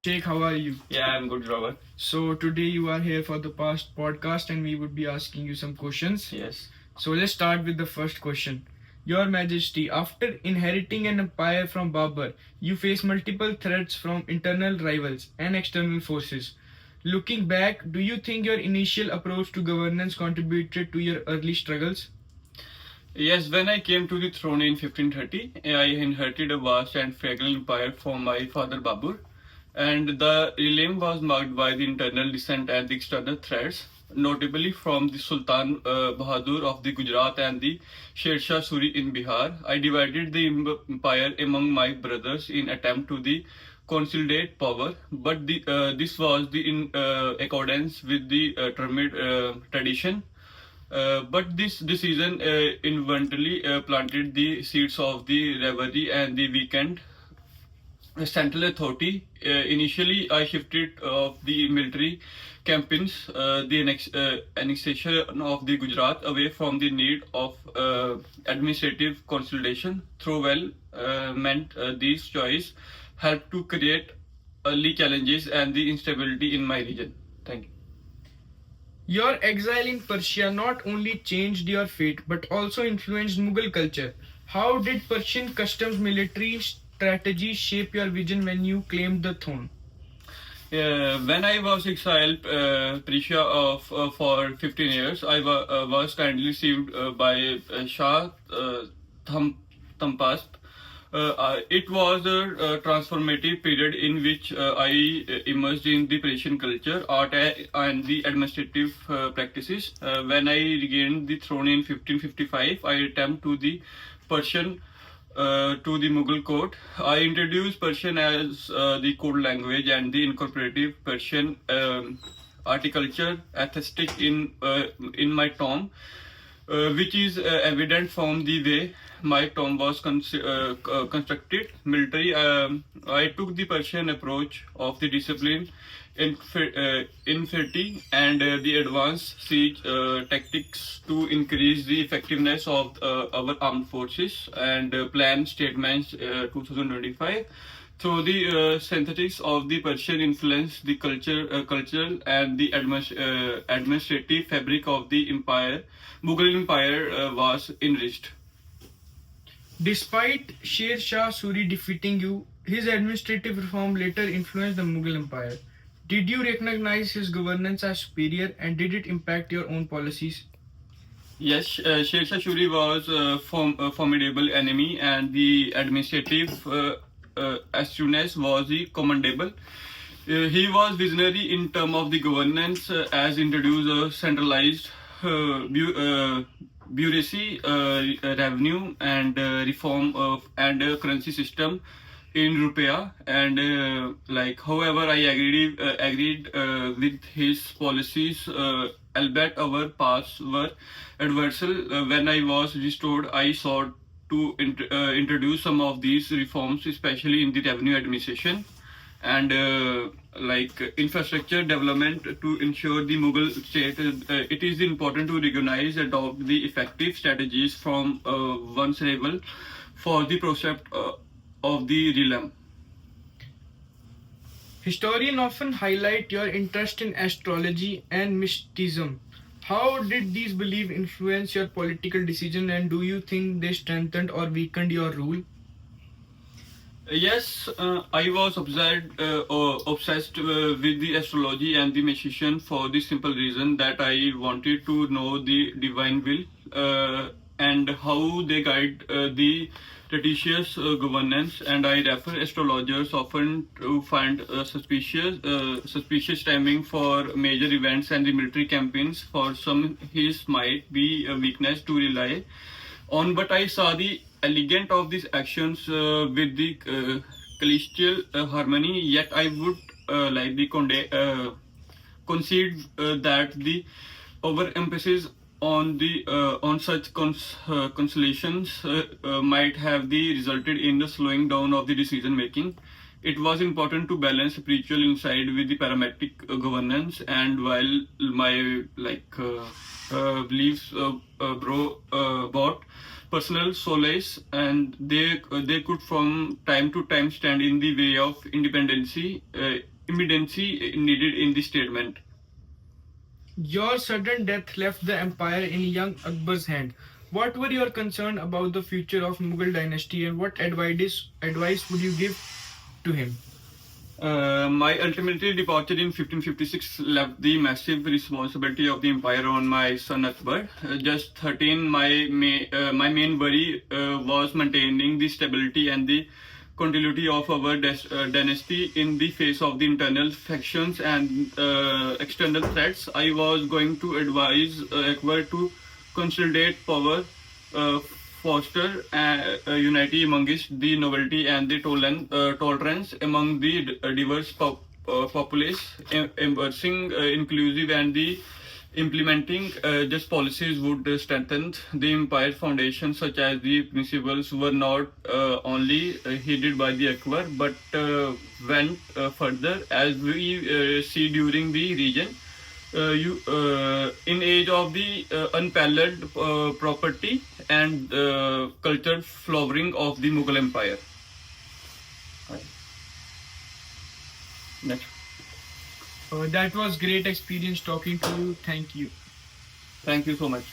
Sheikh, how are you? Yeah, I'm good, Robert. So today you are here for the past podcast and we would be asking you some questions. Yes. So let's start with the first question. Your Majesty, after inheriting an empire from Babur, you face multiple threats from internal rivals and external forces. Looking back, do you think your initial approach to governance contributed to your early struggles? Yes, when I came to the throne in 1530, I inherited a vast and fragile empire from my father Babur, and the realm was marked by the internal dissent and the external threats, notably from the Sultan Bahadur of the Gujarat and the Sher Shah Suri in Bihar. I divided the empire among my brothers in attempt to the consolidate power, but this was in accordance with the Termid tradition. But this decision involuntarily planted the seeds of the rivalry and the weekend central authority. Initially, I shifted of the military campaigns, annexation of the Gujarat away from the need of administrative consolidation. Through well meant these choice helped to create early challenges and the instability in my region. Thank you. Your exile in Persia not only changed your fate but also influenced Mughal culture. How did Persian customs military strategy shape your vision when you claimed the throne? When I was exiled Persia for 15 years, I was kindly received by Shah Thampasp. It was a transformative period in which I immersed in the Persian culture, art, and the administrative practices. When I regained the throne in 1555, I returned to the Persian to the Mughal court. I introduced Persian as the code language and the incorporative Persian articulture aesthetic in my tomb, which is evident from the way my tomb was constructed. Military, I took the Persian approach of the discipline, infantry, and the advanced siege tactics to increase the effectiveness of our armed forces and plan statements 2025 through the synthetics of the Persian influence, the cultural and the administrative fabric of the empire, Mughal empire was enriched. Despite Sher Shah Suri defeating you, his administrative reform later influenced the Mughal Empire. Did you recognize his governance as superior and did it impact your own policies? Yes, Sher Shah Suri was a formidable enemy, and the administrative astuteness was the commendable. He was visionary in terms of the governance, as introduced a centralized bureaucracy, revenue, and reform of and currency system in rupiah. And however, I agreed with his policies. Albeit our paths were adversarial. When I was restored, I sought to introduce some of these reforms, especially in the revenue administration and infrastructure development to ensure the Mughal state. It is important to recognize and adopt the effective strategies from one's level for the prospect of the realm. Historians often highlight your interest in astrology and mysticism. How did these beliefs influence your political decision and do you think they strengthened or weakened your rule? Yes, I was obsessed with the astrology and the magician for the simple reason that I wanted to know the divine will and how they guide the judicious governance. And I refer astrologers often to find suspicious timing for major events and the military campaigns. For some, his might be a weakness to rely on, but I saw the elegant of these actions with the celestial harmony. Yet I would concede that the overemphasis on the on such constellations might have the resulted in the slowing down of the decision making. It was important to balance spiritual insight with the parametric governance, and while my beliefs brought personal solace, and they could from time to time stand in the way of immediacy needed in the statement. Your sudden death left the empire in young Akbar's hand. What were your concerns about the future of Mughal dynasty, and what advice would you give to him? My ultimately departure in 1556 left the massive responsibility of the empire on my son Akbar. Just 13, my main worry was maintaining the stability and the continuity of our dynasty in the face of the internal factions and external threats. I was going to advise Akbar to consolidate power, foster unity amongst the nobility and the tolerance among the diverse populace, embracing inclusive and the implementing just policies would strengthen the empire foundation, such as the principles were not only heeded by the Akbar but went further, as we see during the region. In age of the unparalleled property and cultural flowering of the Mughal Empire. Next. That was great experience talking to you. Thank you. Thank you so much.